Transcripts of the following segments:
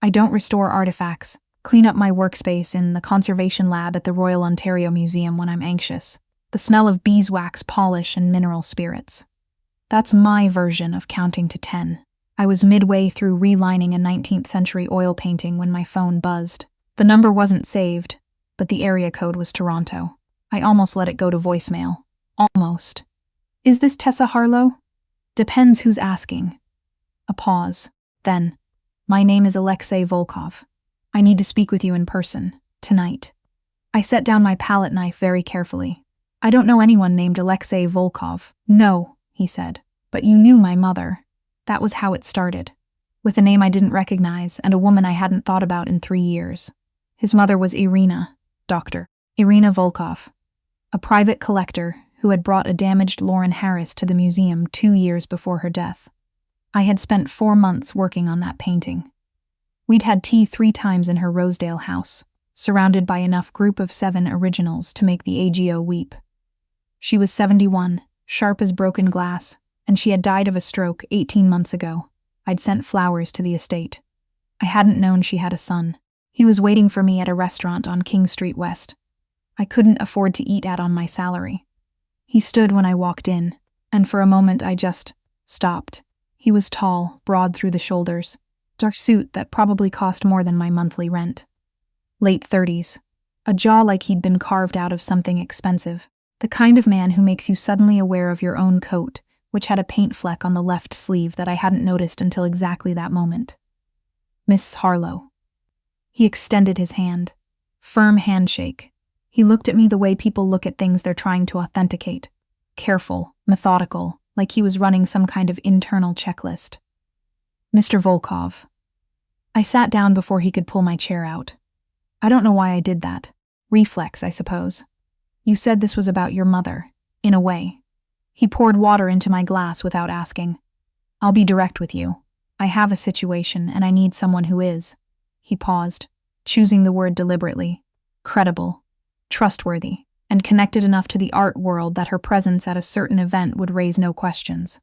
I don't restore artifacts, clean up my workspace in the conservation lab at the Royal Ontario Museum when I'm anxious. The smell of beeswax polish and mineral spirits. That's my version of counting to 10. I was midway through relining a 19th century oil painting when my phone buzzed. The number wasn't saved, but the area code was Toronto. I almost let it go to voicemail. Almost. Is this Tessa Harlow? Depends who's asking. A pause. Then, my name is Alexei Volkov. I need to speak with you in person, tonight. I set down my palette knife very carefully. I don't know anyone named Alexei Volkov. No, he said. But you knew my mother. That was how it started. With a name I didn't recognize and a woman I hadn't thought about in 3 years. His mother was Irina, Dr. Irina Volkov, a private collector who had brought a damaged Lauren Harris to the museum 2 years before her death. I had spent 4 months working on that painting. We'd had tea 3 times in her Rosedale house, surrounded by enough group of 7 originals to make the AGO weep. She was 71, sharp as broken glass, and she had died of a stroke 18 months ago. I'd sent flowers to the estate. I hadn't known she had a son. He was waiting for me at a restaurant on King Street West. I couldn't afford to eat at on my salary. He stood when I walked in, and for a moment I just stopped. He was tall, broad through the shoulders, dark suit that probably cost more than my monthly rent. Late 30s, a jaw like he'd been carved out of something expensive, the kind of man who makes you suddenly aware of your own coat, which had a paint fleck on the left sleeve that I hadn't noticed until exactly that moment. Miss Harlow. He extended his hand. Firm handshake. He looked at me the way people look at things they're trying to authenticate. Careful, methodical, like he was running some kind of internal checklist. Mr. Volkov. I sat down before he could pull my chair out. I don't know why I did that. Reflex, I suppose. You said this was about your mother, in a way. He poured water into my glass without asking. I'll be direct with you. I have a situation and I need someone who is. He paused, choosing the word deliberately. Credible, trustworthy, and connected enough to the art world that her presence at a certain event would raise no questions.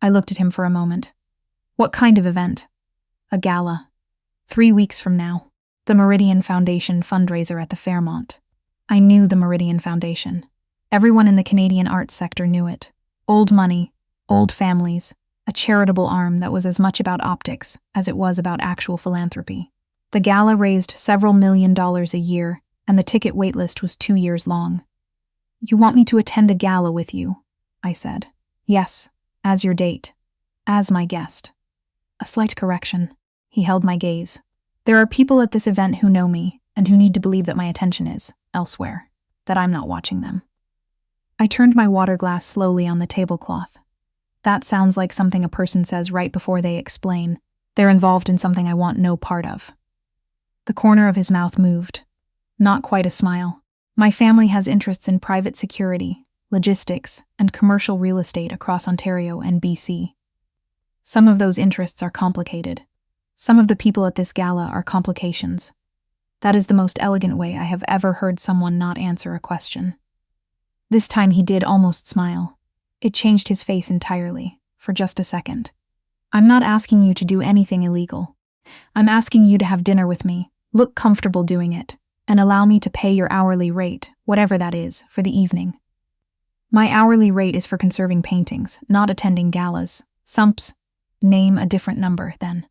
I looked at him for a moment. What kind of event? A gala. 3 weeks from now. The Meridian Foundation fundraiser at the Fairmont. I knew the Meridian Foundation. Everyone in the Canadian arts sector knew it. Old money, old families, a charitable arm that was as much about optics as it was about actual philanthropy. The gala raised several $1 million a year, and the ticket waitlist was 2 years long. You want me to attend a gala with you? I said. Yes, as your date. As my guest. A slight correction. He held my gaze. There are people at this event who know me, and who need to believe that my attention is elsewhere, that I'm not watching them. I turned my water glass slowly on the tablecloth. That sounds like something a person says right before they explain. They're involved in something I want no part of. The corner of his mouth moved. Not quite a smile. My family has interests in private security, logistics, and commercial real estate across Ontario and BC. Some of those interests are complicated. Some of the people at this gala are complications. That is the most elegant way I have ever heard someone not answer a question. This time he did almost smile. It changed his face entirely, for just a second. I'm not asking you to do anything illegal. I'm asking you to have dinner with me, look comfortable doing it, and allow me to pay your hourly rate, whatever that is, for the evening. My hourly rate is for conserving paintings, not attending galas. Sumps. Name a different number, then.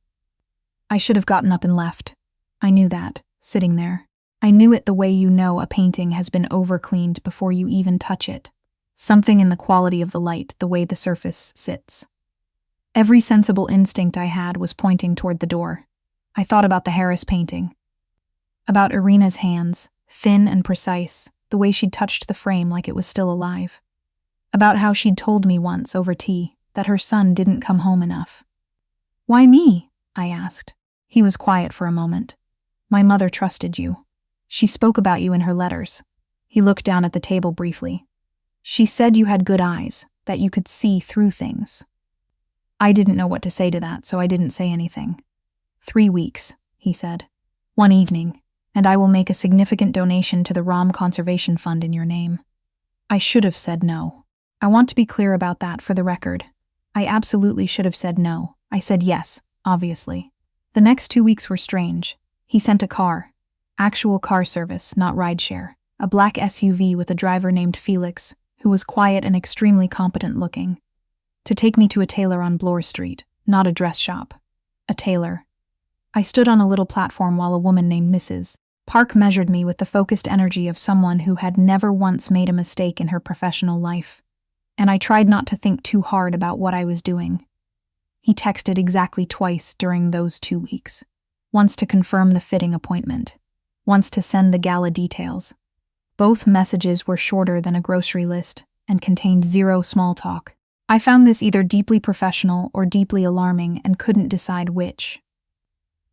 I should have gotten up and left. I knew that, sitting there. I knew it the way you know a painting has been overcleaned before you even touch it. Something in the quality of the light, the way the surface sits. Every sensible instinct I had was pointing toward the door. I thought about the Harris painting. About Irina's hands, thin and precise, the way she'd touched the frame like it was still alive. About how she'd told me once, over tea, that her son didn't come home enough. Why me? I asked. He was quiet for a moment. My mother trusted you. She spoke about you in her letters. He looked down at the table briefly. She said you had good eyes, that you could see through things. I didn't know what to say to that, so I didn't say anything. 3 weeks, he said. 1 evening, and I will make a significant donation to the ROM Conservation Fund in your name. I should have said no. I want to be clear about that for the record. I absolutely should have said no. I said yes, obviously. The next 2 weeks were strange. He sent a car. Actual car service, not rideshare. A black SUV with a driver named Felix, who was quiet and extremely competent looking. To take me to a tailor on Bloor Street, not a dress shop. A tailor. I stood on a little platform while a woman named Mrs. Park measured me with the focused energy of someone who had never once made a mistake in her professional life. And I tried not to think too hard about what I was doing. He texted exactly twice during those 2 weeks. Once to confirm the fitting appointment. Once to send the gala details. Both messages were shorter than a grocery list and contained zero small talk. I found this either deeply professional or deeply alarming and couldn't decide which.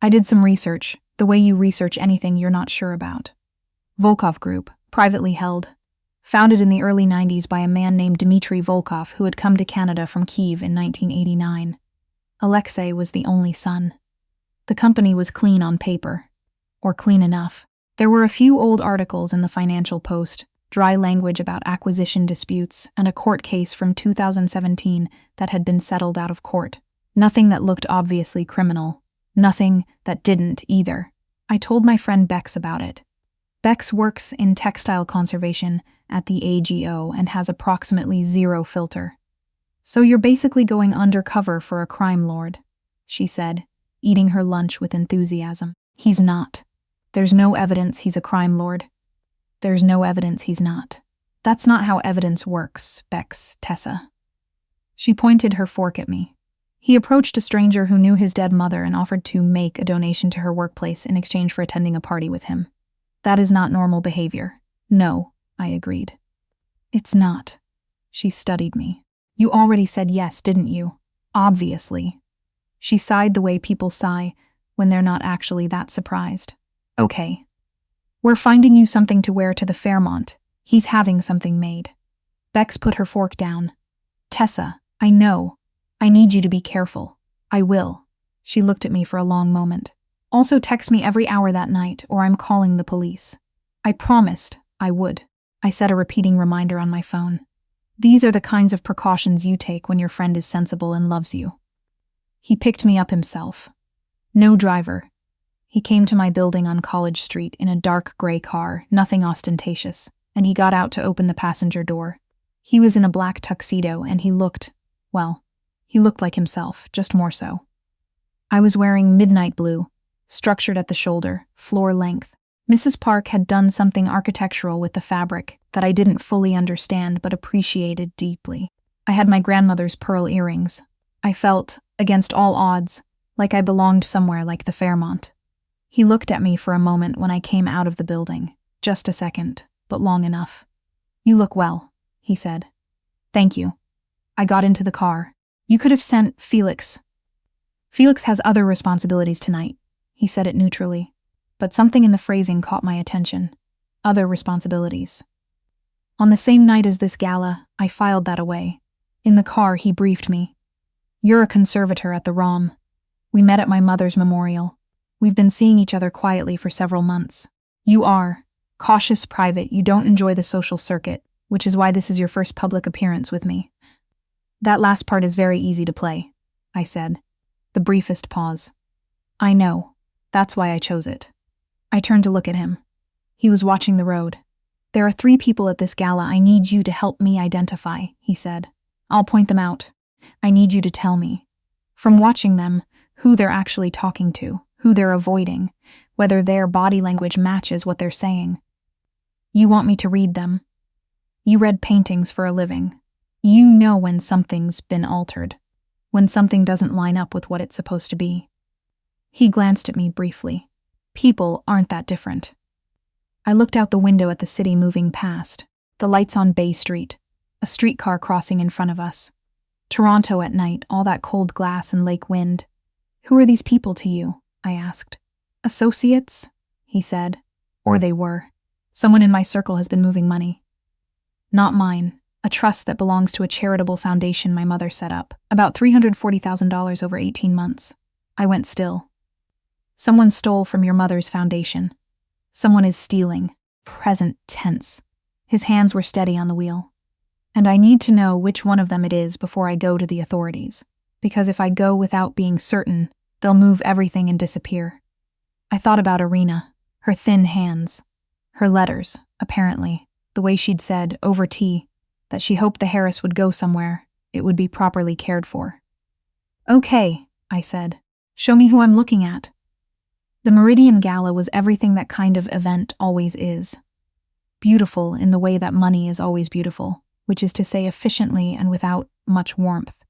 I did some research, the way you research anything you're not sure about. Volkov Group, privately held. Founded in the early 90s by a man named Dmitry Volkov who had come to Canada from Kyiv in 1989. Alexei was the only son. The company was clean on paper. Or clean enough. There were a few old articles in the Financial Post, dry language about acquisition disputes, and a court case from 2017 that had been settled out of court. Nothing that looked obviously criminal. Nothing that didn't either. I told my friend Bex about it. Bex works in textile conservation at the AGO and has approximately zero filter. So you're basically going undercover for a crime lord, she said, eating her lunch with enthusiasm. He's not. There's no evidence he's a crime lord. There's no evidence he's not. That's not how evidence works, Bex, Tessa. She pointed her fork at me. He approached a stranger who knew his dead mother and offered to make a donation to her workplace in exchange for attending a party with him. That is not normal behavior. No, I agreed. It's not. She studied me. You already said yes, didn't you? Obviously. She sighed the way people sigh when they're not actually that surprised. Okay. We're finding you something to wear to the Fairmont. He's having something made. Bex put her fork down. Tessa, I know. I need you to be careful. I will. She looked at me for a long moment. Also text me every hour that night, or I'm calling the police. I promised I would. I set a repeating reminder on my phone. These are the kinds of precautions you take when your friend is sensible and loves you. He picked me up himself. No driver. He came to my building on College Street in a dark gray car, nothing ostentatious, and he got out to open the passenger door. He was in a black tuxedo and he looked like himself, just more so. I was wearing midnight blue, structured at the shoulder, floor length. Mrs. Park had done something architectural with the fabric that I didn't fully understand but appreciated deeply. I had my grandmother's pearl earrings. I felt, against all odds, like I belonged somewhere like the Fairmont. He looked at me for a moment when I came out of the building. Just a second, but long enough. You look well, he said. Thank you. I got into the car. You could have sent Felix. Felix has other responsibilities tonight, he said it neutrally. But something in the phrasing caught my attention. Other responsibilities. On the same night as this gala, I filed that away. In the car, he briefed me. You're a conservator at the ROM. We met at my mother's memorial. We've been seeing each other quietly for several months. You are cautious, private, you don't enjoy the social circuit, which is why this is your first public appearance with me. That last part is very easy to play, I said. The briefest pause. I know. That's why I chose it. I turned to look at him. He was watching the road. There are 3 people at this gala I need you to help me identify, he said. I'll point them out. I need you to tell me, from watching them, who they're actually talking to, who they're avoiding, whether their body language matches what they're saying. You want me to read them. You read paintings for a living. You know when something's been altered, when something doesn't line up with what it's supposed to be. He glanced at me briefly. People aren't that different. I looked out the window at the city moving past, the lights on Bay Street, a streetcar crossing in front of us. Toronto at night, all that cold glass and lake wind. Who are these people to you? I asked. Associates? He said. Or they were. Someone in my circle has been moving money. Not mine. A trust that belongs to a charitable foundation my mother set up. About $340,000 over 18 months. I went still. Someone stole from your mother's foundation. Someone is stealing. Present tense. His hands were steady on the wheel. And I need to know which one of them it is before I go to the authorities. Because if I go without being certain, They'll move everything and disappear. I thought about Irina, her thin hands, her letters, apparently, the way she'd said, over tea, that she hoped the Harris would go somewhere, it would be properly cared for. Okay, I said. Show me who I'm looking at. The Meridian Gala was everything that kind of event always is. Beautiful in the way that money is always beautiful, which is to say efficiently and without much warmth.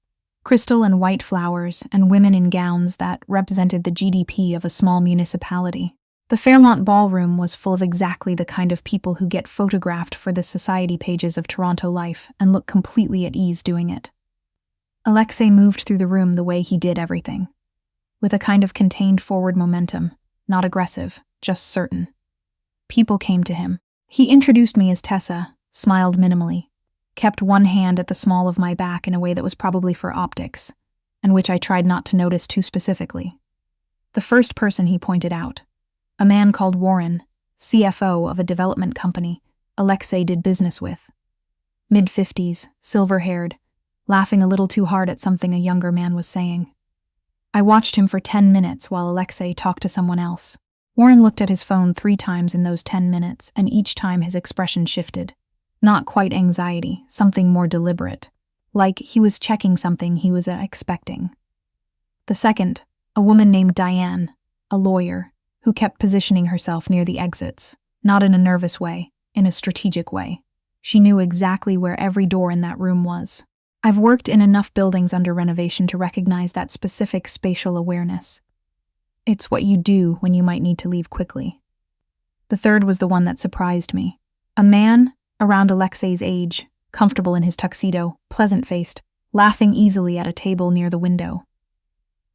Crystal and white flowers, and women in gowns that represented the GDP of a small municipality. The Fairmont Ballroom was full of exactly the kind of people who get photographed for the society pages of Toronto life and look completely at ease doing it. Alexei moved through the room the way he did everything, with a kind of contained forward momentum, not aggressive, just certain. People came to him. He introduced me as Tessa, smiled minimally, kept one hand at the small of my back in a way that was probably for optics, and which I tried not to notice too specifically. The first person he pointed out, a man called Warren, CFO of a development company Alexei did business with. Mid-50s, silver-haired, laughing a little too hard at something a younger man was saying. I watched him for 10 minutes while Alexei talked to someone else. Warren looked at his phone 3 times in those 10 minutes, and each time his expression shifted. Not quite anxiety, something more deliberate. Like he was checking something he was expecting. The second, a woman named Diane, a lawyer, who kept positioning herself near the exits, not in a nervous way, in a strategic way. She knew exactly where every door in that room was. I've worked in enough buildings under renovation to recognize that specific spatial awareness. It's what you do when you might need to leave quickly. The third was the one that surprised me. A man, around Alexei's age, comfortable in his tuxedo, pleasant-faced, laughing easily at a table near the window.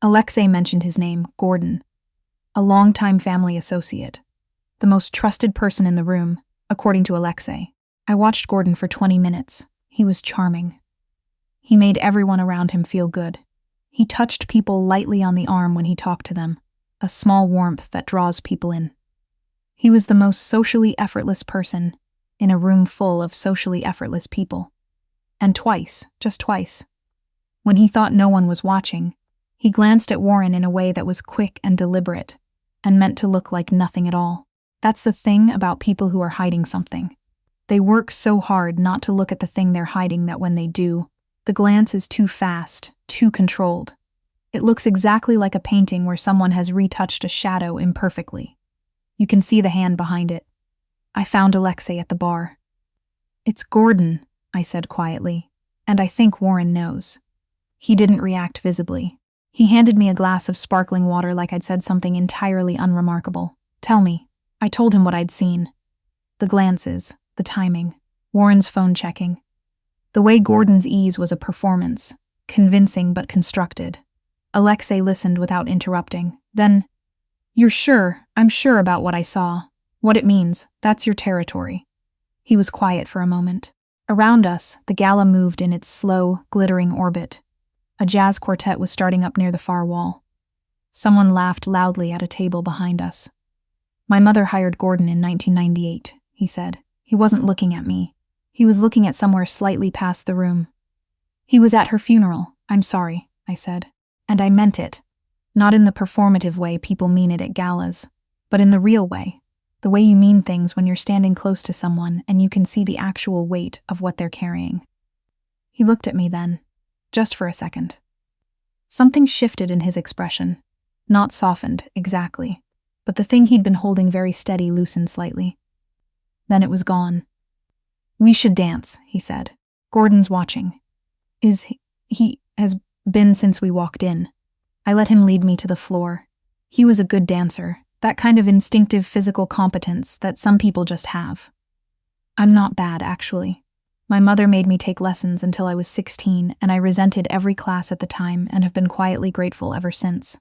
Alexei mentioned his name, Gordon, a longtime family associate, the most trusted person in the room, according to Alexei. I watched Gordon for 20 minutes. He was charming. He made everyone around him feel good. He touched people lightly on the arm when he talked to them, a small warmth that draws people in. He was the most socially effortless person in a room full of socially effortless people. And twice, just twice, when he thought no one was watching, he glanced at Warren in a way that was quick and deliberate, and meant to look like nothing at all. That's the thing about people who are hiding something. They work so hard not to look at the thing they're hiding that when they do, the glance is too fast, too controlled. It looks exactly like a painting where someone has retouched a shadow imperfectly. You can see the hand behind it. I found Alexei at the bar. "It's Gordon," I said quietly, "and I think Warren knows." He didn't react visibly. He handed me a glass of sparkling water like I'd said something entirely unremarkable. "Tell me." I told him what I'd seen. The glances, the timing, Warren's phone checking. The way Gordon's ease was a performance, convincing but constructed. Alexei listened without interrupting. Then, "You're sure, I'm sure about what I saw. What it means, that's your territory." He was quiet for a moment. Around us, the Gala moved in its slow, glittering orbit. A jazz quartet was starting up near the far wall. Someone laughed loudly at a table behind us. "My mother hired Gordon in 1998, he said. He wasn't looking at me. He was looking at somewhere slightly past the room. "He was at her funeral. I'm sorry," I said. And I meant it. Not in the performative way people mean it at galas, but in the real way. The way you mean things when you're standing close to someone and you can see the actual weight of what they're carrying. He looked at me then, just for a second. Something shifted in his expression. Not softened, exactly, but the thing he'd been holding very steady loosened slightly. Then it was gone. "We should dance," he said. "Gordon's watching." He has been since we walked in. I let him lead me to the floor. He was a good dancer, that kind of instinctive physical competence that some people just have. I'm not bad, actually. My mother made me take lessons until I was 16, and I resented every class at the time and have been quietly grateful ever since.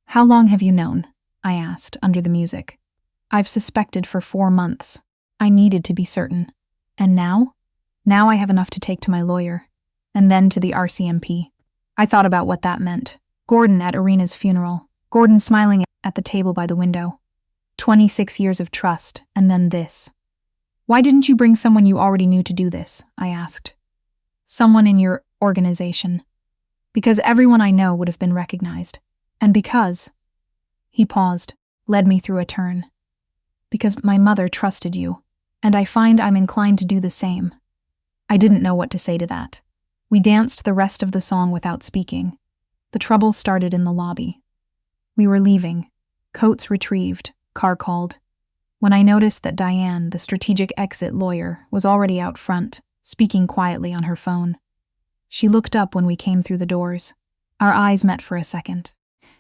"How long have you known?" I asked, under the music. "I've suspected for 4 months. I needed to be certain. And now? Now I have enough to take to my lawyer. And then to the RCMP. I thought about what that meant. Gordon at Irina's funeral. Gordon smiling at the table by the window. 26 years of trust, and then this. "Why didn't you bring someone you already knew to do this?" I asked. "Someone in your organization." "Because everyone I know would have been recognized. And because, he paused, led me through a turn. Because my mother trusted you, and I find I'm inclined to do the same. I didn't know what to say to that. We danced the rest of the song without speaking. The trouble started in the lobby. We were leaving. Coats retrieved, car called. When I noticed that Diane, the strategic exit lawyer, was already out front, speaking quietly on her phone. She looked up when we came through the doors. Our eyes met for a second.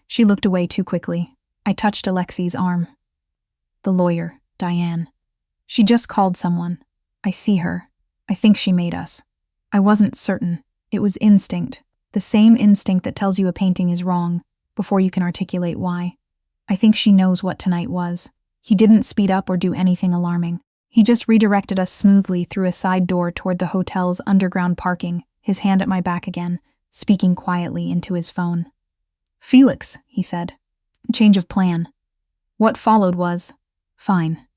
She looked away too quickly. I touched Alexi's arm. The lawyer, Diane. She just called someone. I see her. I think she made us. I wasn't certain. It was instinct. The same instinct that tells you a painting is wrong, before you can articulate why. I think she knows what tonight was. He didn't speed up or do anything alarming. He just redirected us smoothly through a side door toward the hotel's underground parking, his hand at my back again, speaking quietly into his phone. Felix, he said. Change of plan. What followed was fine.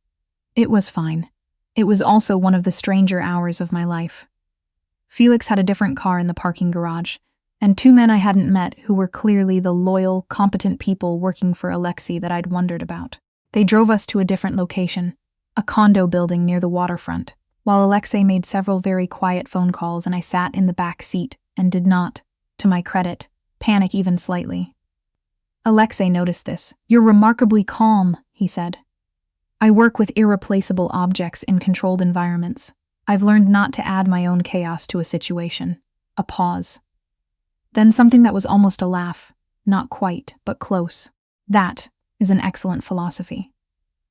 It was fine. It was also one of the stranger hours of my life. Felix had a different car in the parking garage, and two men I hadn't met who were clearly the loyal, competent people working for Alexei that I'd wondered about. They drove us to a different location, a condo building near the waterfront, while Alexei made several very quiet phone calls and I sat in the back seat and did not, to my credit, panic even slightly. Alexei noticed this. You're remarkably calm, he said. I work with irreplaceable objects in controlled environments. I've learned not to add my own chaos to a situation. A pause. Then something that was almost a laugh. Not quite, but close. That is an excellent philosophy.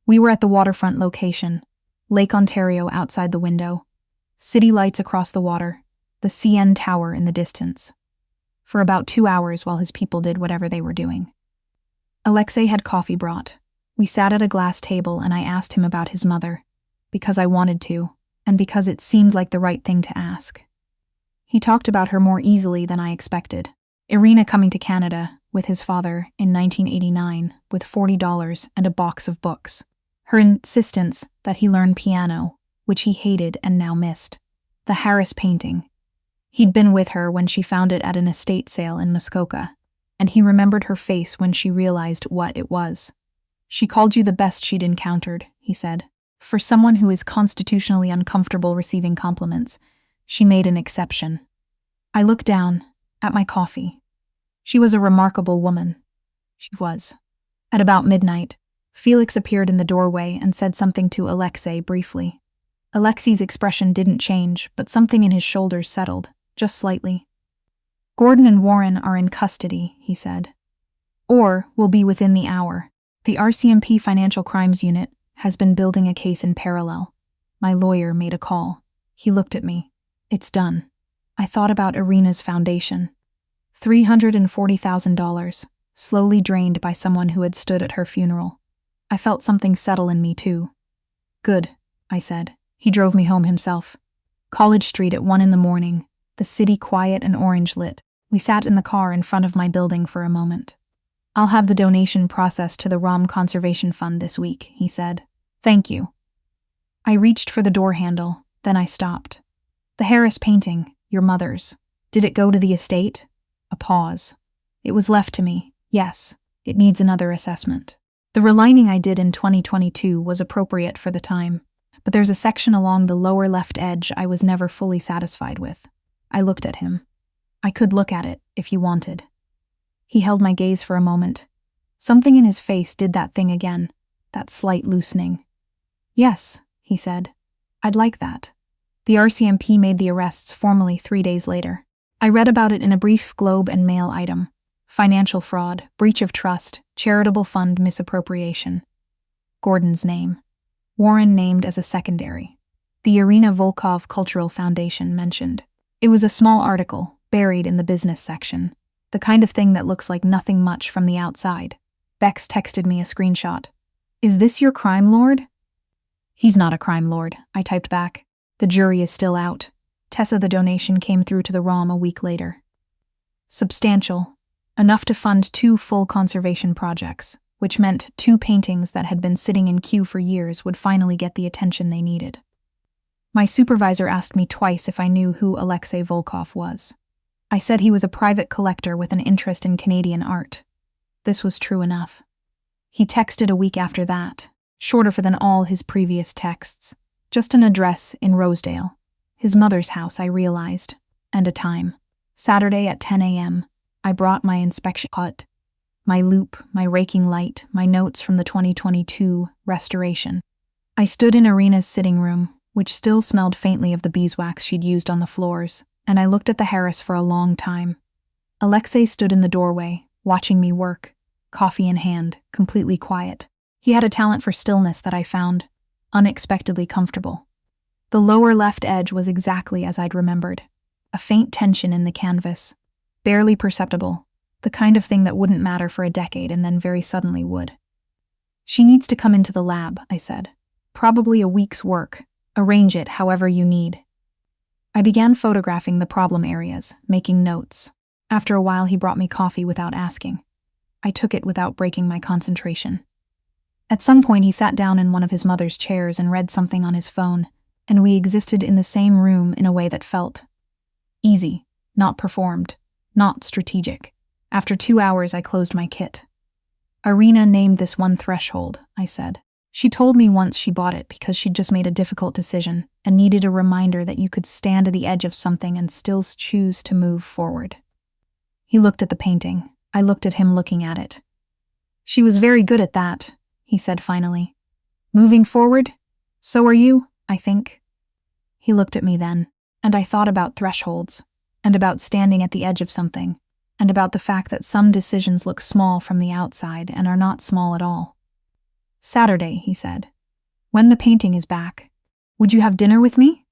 We were at the waterfront location. Lake Ontario outside the window. City lights across the water. The CN Tower in the distance. For about 2 hours while his people did whatever they were doing. Alexei had coffee brought. We sat at a glass table and I asked him about his mother, because I wanted to, and because it seemed like the right thing to ask. He talked about her more easily than I expected. Irina coming to Canada with his father in 1989 with $40 and a box of books. Her insistence that he learn piano, which he hated and now missed. The Harris painting. He'd been with her when she found it at an estate sale in Muskoka, and he remembered her face when she realized what it was. She called you the best she'd encountered, he said. For someone who is constitutionally uncomfortable receiving compliments, she made an exception. I looked down, at my coffee. She was a remarkable woman. She was. At about midnight, Felix appeared in the doorway and said something to Alexei briefly. Alexei's expression didn't change, but something in his shoulders settled, just slightly. Gordon and Warren are in custody, he said. Or will be within the hour. The RCMP Financial Crimes Unit has been building a case in parallel. My lawyer made a call. He looked at me. It's done. I thought about Irina's foundation. $340,000, slowly drained by someone who had stood at her funeral. I felt something settle in me too. Good, I said. He drove me home himself. College Street at 1 a.m, the city quiet and orange lit. We sat in the car in front of my building for a moment. I'll have the donation processed to the ROM Conservation Fund this week, he said. Thank you. I reached for the door handle, then I stopped. The Harris painting, your mother's. Did it go to the estate? A pause. It was left to me. Yes, it needs another assessment. The relining I did in 2022 was appropriate for the time, but there's a section along the lower left edge I was never fully satisfied with. I looked at him. I could look at it, if you wanted. He held my gaze for a moment. Something in his face did that thing again, that slight loosening. Yes, he said. I'd like that. The RCMP made the arrests formally 3 days later. I read about it in a brief Globe and Mail item. Financial fraud, breach of trust, charitable fund misappropriation. Gordon's name. Warren named as a secondary. The Irina Volkov Cultural Foundation mentioned. It was a small article, buried in the business section. The kind of thing that looks like nothing much from the outside. Bex texted me a screenshot. Is this your crime lord? He's not a crime lord, I typed back. The jury is still out. Tessa the donation came through to the ROM a week later. Substantial. Enough to fund 2 full conservation projects, which meant 2 paintings that had been sitting in queue for years would finally get the attention they needed. My supervisor asked me twice if I knew who Alexei Volkov was. I said he was a private collector with an interest in Canadian art. This was true enough. He texted a week after that, shorter than all his previous texts. Just an address in Rosedale. His mother's house, I realized, and a time. Saturday at 10 a.m. I brought my inspection kit, my loop, my raking light, my notes from the 2022 restoration. I stood in Irina's sitting room, which still smelled faintly of the beeswax she'd used on the floors, and I looked at the Harris for a long time. Alexei stood in the doorway, watching me work, coffee in hand, completely quiet. He had a talent for stillness that I found unexpectedly comfortable. The lower left edge was exactly as I'd remembered. A faint tension in the canvas, barely perceptible, the kind of thing that wouldn't matter for a decade and then very suddenly would. She needs to come into the lab, I said. Probably a week's work. Arrange it however you need. I began photographing the problem areas, making notes. After a while, he brought me coffee without asking. I took it without breaking my concentration. At some point, he sat down in one of his mother's chairs and read something on his phone, and we existed in the same room in a way that felt easy, not performed, not strategic. After 2 hours, I closed my kit. Irina named this one threshold, I said. She told me once she bought it because she'd just made a difficult decision and needed a reminder that you could stand at the edge of something and still choose to move forward. He looked at the painting. I looked at him looking at it. She was very good at that, he said finally. Moving forward? So are you, I think. He looked at me then, and I thought about thresholds, and about standing at the edge of something, and about the fact that some decisions look small from the outside and are not small at all. Saturday, he said. When the painting is back, would you have dinner with me?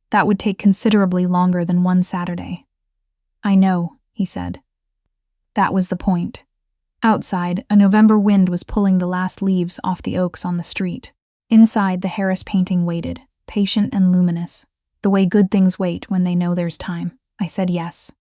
That would take considerably longer than one Saturday. I know, he said. That was the point. Outside, a November wind was pulling the last leaves off the oaks on the street. Inside, the Harris painting waited, patient and luminous, the way good things wait when they know there's time. I said yes.